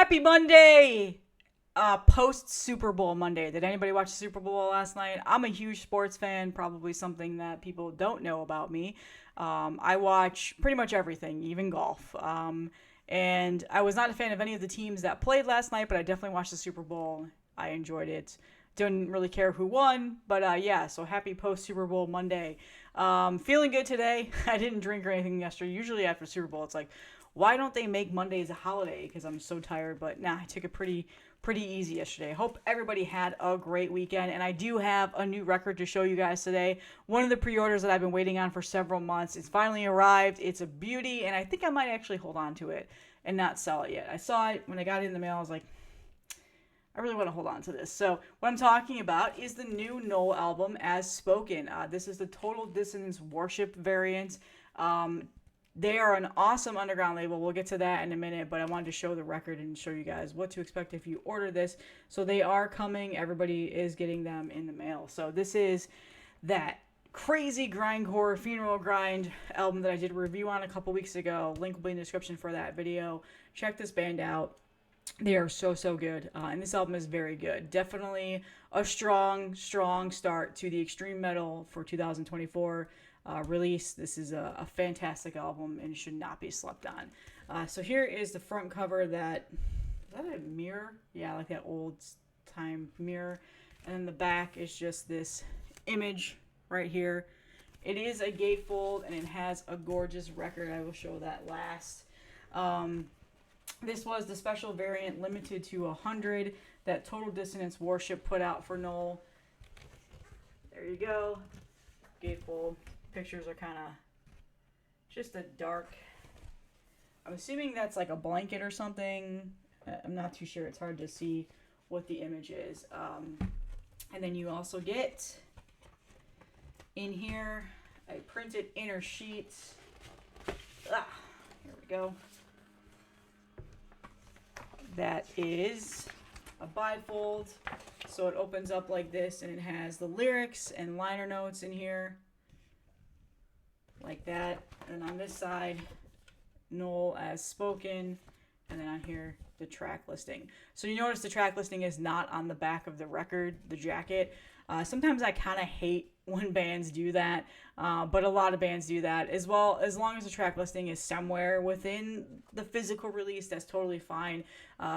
Happy Monday! Post Super Bowl Monday. Did anybody watch the Super Bowl last night? I'm a huge sports fan, probably something that people don't know about me. I watch pretty much everything, even golf. And I was not a fan of any of the teams that played last night, but I definitely watched the Super Bowl. I enjoyed it. Didn't really care who won, but yeah, so happy post Super Bowl Monday. Feeling good today. I didn't drink or anything yesterday. Usually after Super Bowl, it's like, why don't they make Mondays a holiday? Because I'm so tired. But nah, I took it pretty easy yesterday. Hope everybody had a great weekend. And I do have a new record to show you guys today. One of the pre-orders that I've been waiting on for several months. It's finally arrived. It's a beauty, and I think I might actually hold on to it and not sell it yet. I saw it when I got it in the mail. I was like, I really want to hold on to this. So what I'm talking about is the new Knoll album, As Spoken. This is the Total Dissonance Worship variant. They are an awesome underground label. We'll get to that in a minute, but I wanted to show the record and show you guys what to expect if you order this. So they are coming. Everybody is getting them in the mail. So this is that crazy grindcore funeral grind album that I did a review on a couple weeks ago. Link will be in the description for that video. Check this band out. They are so good, and this album is very good. Definitely a strong start to the extreme metal for 2024 release. This is a fantastic album and should not be slept on. So here is the front cover. Is that a mirror? Yeah, like that old time mirror. And then the back is just this image right here. It is a gatefold, and it has a gorgeous record. I will show that last. This was the special variant limited to 100 that Total Dissonance Worship put out for Knoll. There you go. Gatefold. Pictures are kind of just a dark. I'm assuming that's like a blanket or something. I'm not too sure. It's hard to see what the image is. And then you also get in here a printed inner sheet. Here we go. That is a bifold, so it opens up like this, and it has the lyrics and liner notes in here, like that. And on this side, Knoll As Spoken, and then on here, the track listing. So you notice the track listing is not on the back of the record, the jacket. Sometimes I kind of hate when bands do that, but a lot of bands do that as well. As long as the track listing is somewhere within the physical release, that's totally fine.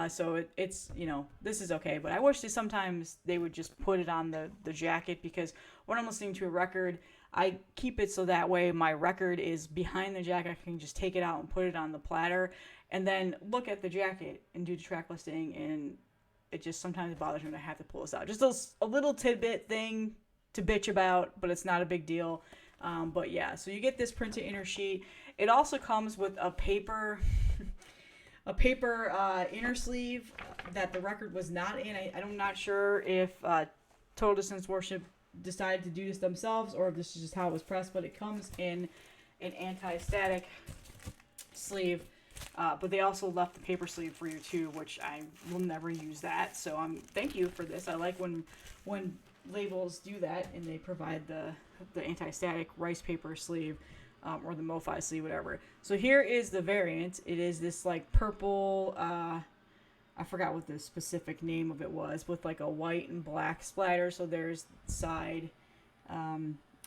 So it's this is okay, but I wish that sometimes they would just put it on the jacket, because when I'm listening to a record, I keep it so that way my record is behind the jacket. I can just take it out and put it on the platter and then look at the jacket and do the track listing, and it just sometimes bothers me when I have to pull this out. Just a little tidbit thing to bitch about, but it's not a big deal. But yeah, so you get this printed inner sheet. It also comes with a paper inner sleeve that the record was not in. I'm not sure if Total Dissonance Worship decided to do this themselves or if this is just how it was pressed, but it comes in an anti-static sleeve. But they also left the paper sleeve for you too, which I will never use that. So thank you for this. I like when labels do that and they provide the anti-static rice paper sleeve, or the MoFi sleeve, whatever. So here is the variant. It is this like purple, I forgot what the specific name of it was, with like a white and black splatter. So there's side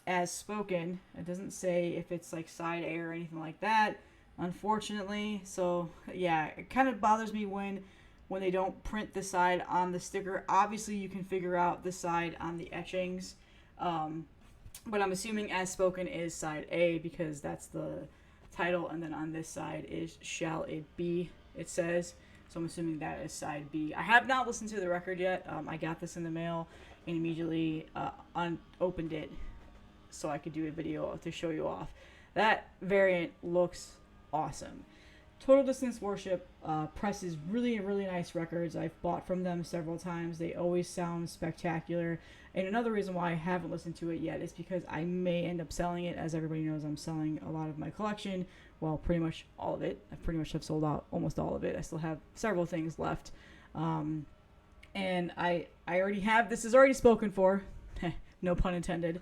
As Spoken. It doesn't say if it's like side A or anything like that, unfortunately. So yeah, it kind of bothers me when they don't print the side on the sticker. Obviously you can figure out the side on the etchings, but I'm assuming As Spoken is side A because that's the title, and then on this side is Shall It Be, it says. So I'm assuming that is side B. I have not listened to the record yet. I got this in the mail and immediately opened it so I could do a video to show you off. That variant looks awesome. Total Dissonance Worship presses really nice records. I've bought from them several times. They always sound spectacular. And another reason why I haven't listened to it yet is because I may end up selling it. As everybody knows, I'm selling a lot of my collection. Well, pretty much all of it. I pretty much have sold out almost all of it. I still have several things left. And I already have, this is already spoken for. No pun intended.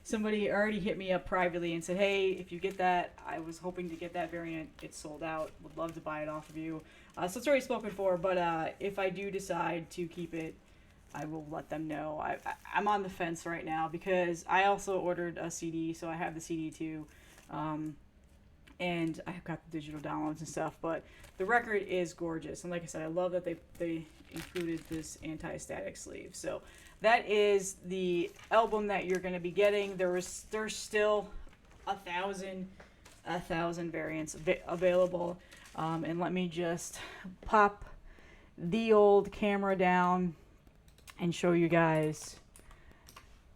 Somebody already hit me up privately and said, hey, if you get that, I was hoping to get that variant. It's sold out. Would love to buy it off of you. So it's already spoken for, but if I do decide to keep it, I will let them know. I'm on the fence right now because I also ordered a CD, so I have the CD too. And I've got the digital downloads and stuff, but the record is gorgeous. And like I said, I love that they included this anti-static sleeve. So that is the album that you're going to be getting. There's still a thousand variants available. And let me just pop the old camera down and show you guys,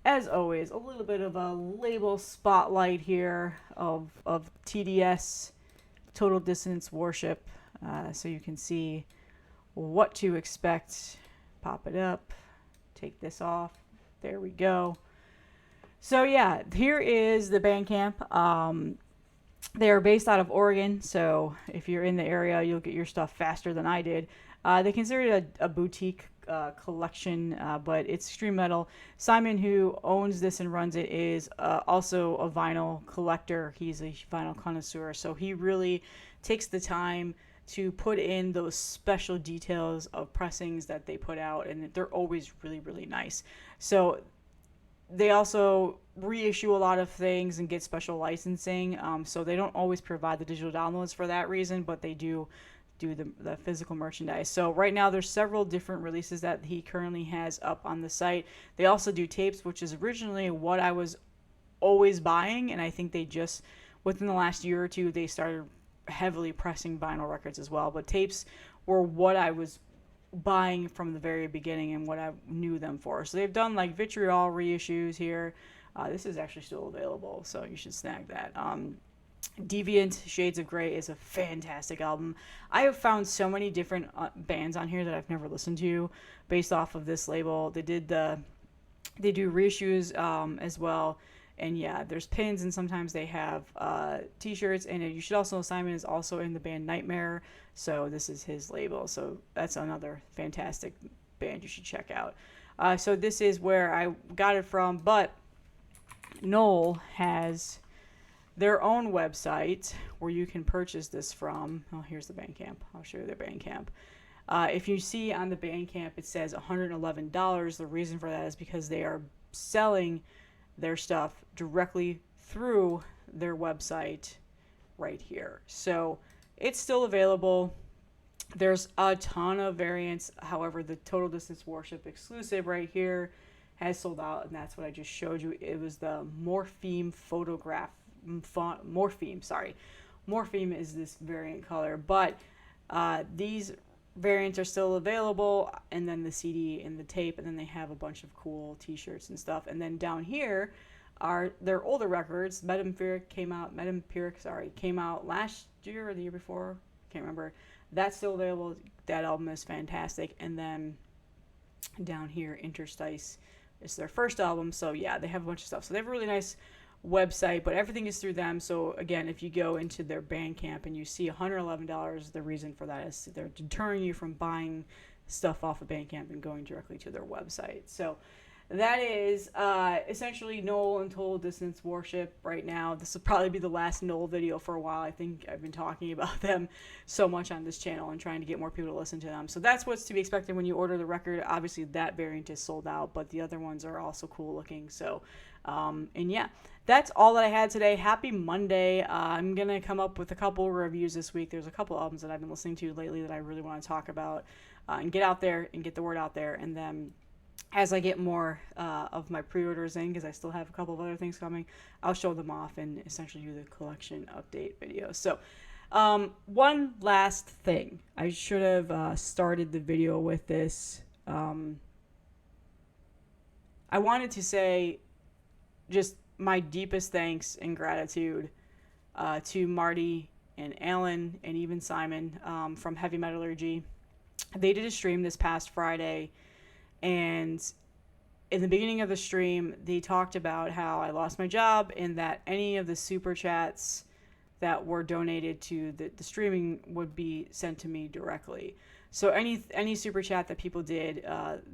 as always, a little bit of a label spotlight here of TDS, Total Dissonance Worship, so you can see what to expect. Pop it up, take this off, there we go. So yeah, here is the Bandcamp. They are based out of Oregon, so if you're in the area, you'll get your stuff faster than I did. They consider it a boutique collection, but it's extreme metal. Simon, who owns this and runs it, is also a vinyl collector. He's a vinyl connoisseur, so he really takes the time to put in those special details of pressings that they put out, and they're always really, really nice. So they also reissue a lot of things and get special licensing, so they don't always provide the digital downloads for that reason, but they do the physical merchandise. So right now there's several different releases that he currently has up on the site. They also do tapes, which is originally what I was always buying, and I think they just, within the last year or two, they started heavily pressing vinyl records as well. But tapes were what I was buying from the very beginning and what I knew them for. So they've done like Vitriol reissues here. This is actually still available, so you should snag that. Deviant Shades of Grey is a fantastic album. I have found so many different bands on here that I've never listened to based off of this label. They do reissues as well, and yeah, there's pins, and sometimes they have t-shirts. And you should also know Simon is also in the band Nightmare, so this is his label, so that's another fantastic band you should check out. So this is where I got it from, but Knoll has their own website where you can purchase this from. Oh, here's the Bandcamp. I'll show you their Bandcamp. If you see on the Bandcamp, it says $111. The reason for that is because they are selling their stuff directly through their website right here. So it's still available. There's a ton of variants. However, the Total Distance Worship exclusive right here has sold out, and that's what I just showed you. It was the Morpheme photograph. Morpheme is this variant color, but these variants are still available, and then the CD and the tape, and then they have a bunch of cool t-shirts and stuff. And then down here are their older records. Metempiric came out last year or the year before, can't remember. That's still available. That album is fantastic. And then down here, Interstice is their first album. So yeah, they have a bunch of stuff. So they have a really nice website, but everything is through them. So again, if you go into their Bandcamp and you see $111, the reason for that is they're deterring you from buying stuff off of Bandcamp and going directly to their website. So that is essentially Knoll and Total Distance Worship right now. This will probably be the last Knoll video for a while. I think I've been talking about them so much on this channel and trying to get more people to listen to them. So that's what's to be expected when you order the record. Obviously that variant is sold out, but the other ones are also cool looking. So and yeah, that's all that I had today. Happy Monday. I'm going to come up with a couple reviews this week. There's a couple albums that I've been listening to lately that I really want to talk about and get out there and get the word out there. And then as I get more of my pre-orders in, because I still have a couple of other things coming, I'll show them off and essentially do the collection update video. So one last thing. I should have started the video with this. I wanted to say just my deepest thanks and gratitude to Marty and Alan and even Simon from Heavy Metallurgy. They did a stream this past Friday, and in the beginning of the stream, they talked about how I lost my job and that any of the super chats that were donated to the streaming would be sent to me directly. So any super chat that people did,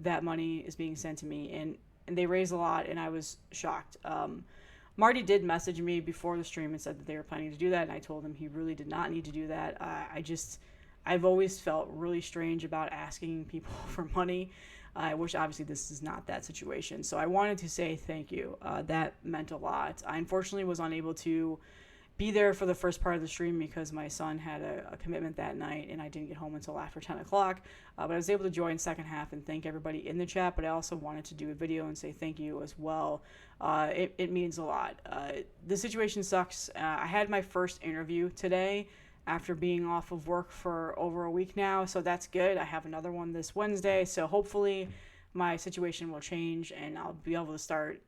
that money is being sent to me, and they raised a lot, and I was shocked. Marty did message me before the stream and said that they were planning to do that, and I told him he really did not need to do that. I've always felt really strange about asking people for money. I wish, obviously, this is not that situation. So I wanted to say thank you. That meant a lot. I unfortunately was unable to be there for the first part of the stream because my son had a commitment that night and I didn't get home until after 10 o'clock. But I was able to join second half and thank everybody in the chat, but I also wanted to do a video and say thank you as well. It means a lot. The situation sucks. I had my first interview today after being off of work for over a week now, so that's good. I have another one this Wednesday, so hopefully my situation will change and I'll be able to start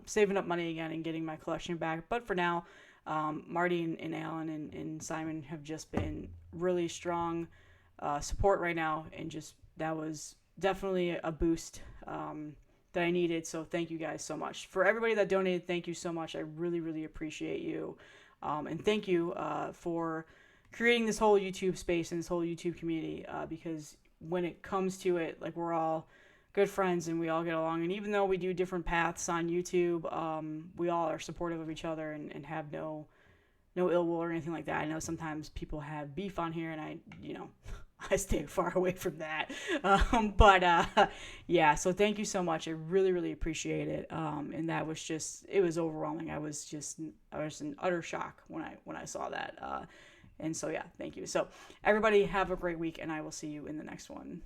saving up money again and getting my collection back. But for now, Marty and Alan and Simon have just been really strong support right now, and just that was definitely a boost that I needed. So thank you guys so much. For everybody that donated, thank you so much. I really, really appreciate you. And thank you for creating this whole YouTube space and this whole YouTube community, because when it comes to it, like, we're all good friends and we all get along. And even though we do different paths on YouTube, we all are supportive of each other and have no ill will or anything like that. I know sometimes people have beef on here, and I stay far away from that. Yeah, so thank you so much. I really, really appreciate it. And that was it was overwhelming. I was in utter shock when I saw that. And so, yeah, thank you. So everybody have a great week, and I will see you in the next one.